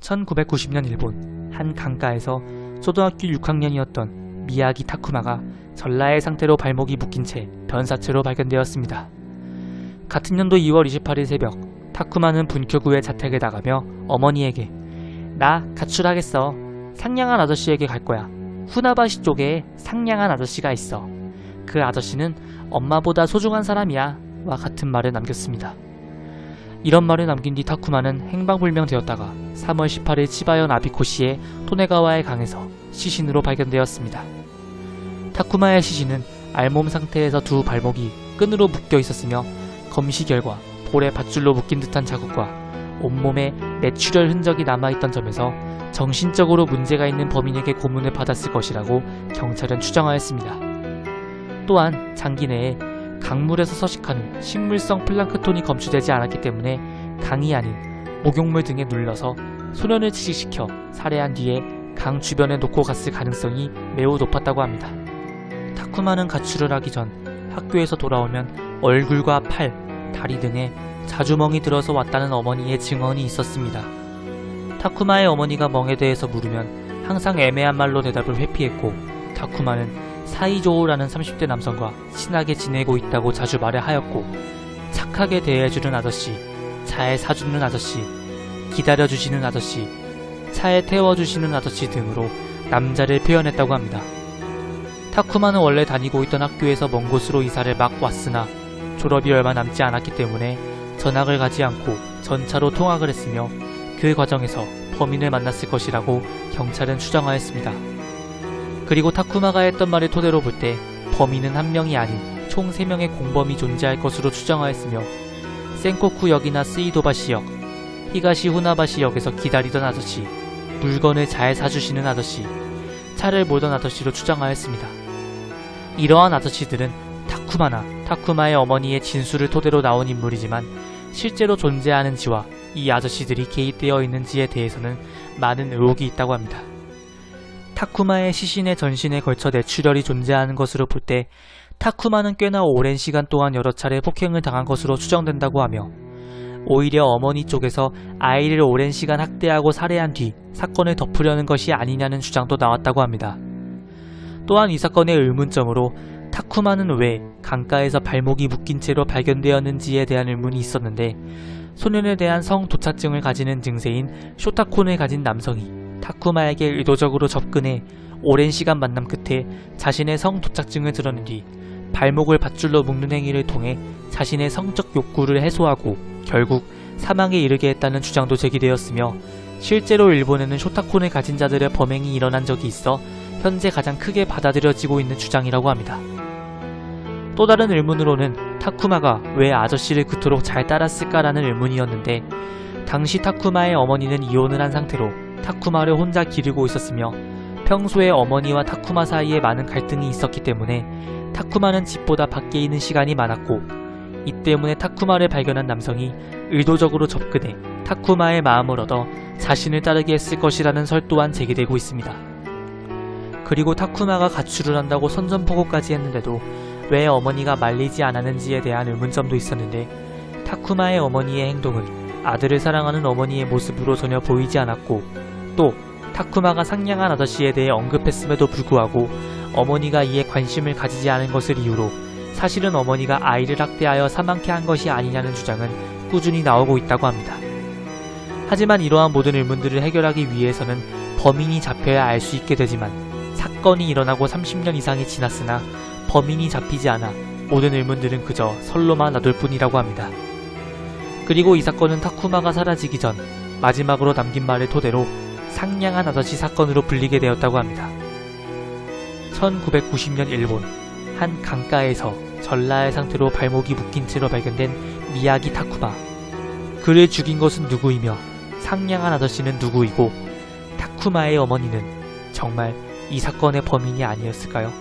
1990년 일본 한 강가에서 초등학교 6학년이었던 미야기 타쿠마가 전라의 상태로 발목이 묶인 채 변사체로 발견되었습니다. 같은 년도 2월 28일 새벽, 타쿠마는 분교구의 자택에 나가며 어머니에게 "나 가출하겠어. 상냥한 아저씨에게 갈 거야. 후나바시 쪽에 상냥한 아저씨가 있어. 그 아저씨는 엄마보다 소중한 사람이야." 와 같은 말을 남겼습니다. 이런 말을 남긴 뒤 타쿠마는 행방불명되었다가 3월 18일 치바현 아비코시의 토네가와의 강에서 시신으로 발견되었습니다. 타쿠마의 시신은 알몸 상태에서 두 발목이 끈으로 묶여 있었으며 검시 결과 볼에 밧줄로 묶인 듯한 자국과 온몸에 뇌출혈 흔적이 남아있던 점에서 정신적으로 문제가 있는 범인에게 고문을 받았을 것이라고 경찰은 추정하였습니다. 또한 장기 내에 강물에서 서식하는 식물성 플랑크톤이 검출되지 않았기 때문에 강이 아닌 목욕물 등에 눌러서 소년을窒息시켜 살해한 뒤에 강 주변에 놓고 갔을 가능성이 매우 높았다고 합니다. 타쿠마는 가출을 하기 전 학교에서 돌아오면 얼굴과 팔, 다리 등에 자주멍이 들어서 왔다는 어머니의 증언이 있었습니다. 타쿠마의 어머니가 멍에 대해서 물으면 항상 애매한 말로 대답을 회피했고, 타쿠마는 사이조우라는 30대 남성과 친하게 지내고 있다고 자주 말을 하였고, 착하게 대해주는 아저씨, 잘 사주는 아저씨, 기다려주시는 아저씨, 차에 태워주시는 아저씨 등으로 남자를 표현했다고 합니다. 타쿠마는 원래 다니고 있던 학교에서 먼 곳으로 이사를 막 왔으나 졸업이 얼마 남지 않았기 때문에 전학을 가지 않고 전차로 통학을 했으며 그 과정에서 범인을 만났을 것이라고 경찰은 추정하였습니다. 그리고 타쿠마가 했던 말을 토대로 볼 때 범인은 한 명이 아닌 총 3명의 공범이 존재할 것으로 추정하였으며, 센코쿠역이나 스이도바시역, 히가시 후나바시역에서 기다리던 아저씨, 물건을 잘 사주시는 아저씨, 차를 몰던 아저씨로 추정하였습니다. 이러한 아저씨들은 타쿠마나 타쿠마의 어머니의 진술을 토대로 나온 인물이지만 실제로 존재하는지와 이 아저씨들이 개입되어 있는지에 대해서는 많은 의혹이 있다고 합니다. 타쿠마의 시신의 전신에 걸쳐 뇌출혈이 존재하는 것으로 볼 때 타쿠마는 꽤나 오랜 시간 동안 여러 차례 폭행을 당한 것으로 추정된다고 하며, 오히려 어머니 쪽에서 아이를 오랜 시간 학대하고 살해한 뒤 사건을 덮으려는 것이 아니냐는 주장도 나왔다고 합니다. 또한 이 사건의 의문점으로 타쿠마는 왜 강가에서 발목이 묶인 채로 발견되었는지에 대한 의문이 있었는데, 소년에 대한 성도착증을 가지는 증세인 쇼타콘을 가진 남성이 타쿠마에게 의도적으로 접근해 오랜 시간 만남 끝에 자신의 성도착증을 드러낸 뒤 발목을 밧줄로 묶는 행위를 통해 자신의 성적 욕구를 해소하고 결국 사망에 이르게 했다는 주장도 제기되었으며, 실제로 일본에는 쇼타콘을 가진 자들의 범행이 일어난 적이 있어 현재 가장 크게 받아들여지고 있는 주장이라고 합니다. 또 다른 의문으로는 타쿠마가 왜 아저씨를 그토록 잘 따랐을까라는 의문이었는데, 당시 타쿠마의 어머니는 이혼을 한 상태로 타쿠마를 혼자 기르고 있었으며 평소에 어머니와 타쿠마 사이에 많은 갈등이 있었기 때문에 타쿠마는 집보다 밖에 있는 시간이 많았고, 이 때문에 타쿠마를 발견한 남성이 의도적으로 접근해 타쿠마의 마음을 얻어 자신을 따르게 했을 것이라는 설 또한 제기되고 있습니다. 그리고 타쿠마가 가출을 한다고 선전포고까지 했는데도 왜 어머니가 말리지 않았는지에 대한 의문점도 있었는데, 타쿠마의 어머니의 행동은 아들을 사랑하는 어머니의 모습으로 전혀 보이지 않았고, 또 타쿠마가 상냥한 아저씨에 대해 언급했음에도 불구하고 어머니가 이에 관심을 가지지 않은 것을 이유로 사실은 어머니가 아이를 학대하여 사망케 한 것이 아니냐는 주장은 꾸준히 나오고 있다고 합니다. 하지만 이러한 모든 의문들을 해결하기 위해서는 범인이 잡혀야 알 수 있게 되지만, 사건이 일어나고 30년 이상이 지났으나 범인이 잡히지 않아 모든 의문들은 그저 설로만 놔둘 뿐이라고 합니다. 그리고 이 사건은 타쿠마가 사라지기 전 마지막으로 남긴 말을 토대로 상냥한 아저씨 사건으로 불리게 되었다고 합니다. 1990년 일본 한 강가에서 전라의 상태로 발목이 묶인 채로 발견된 미야기 타쿠마. 그를 죽인 것은 누구이며 상냥한 아저씨는 누구이고 타쿠마의 어머니는 정말 이 사건의 범인이 아니었을까요?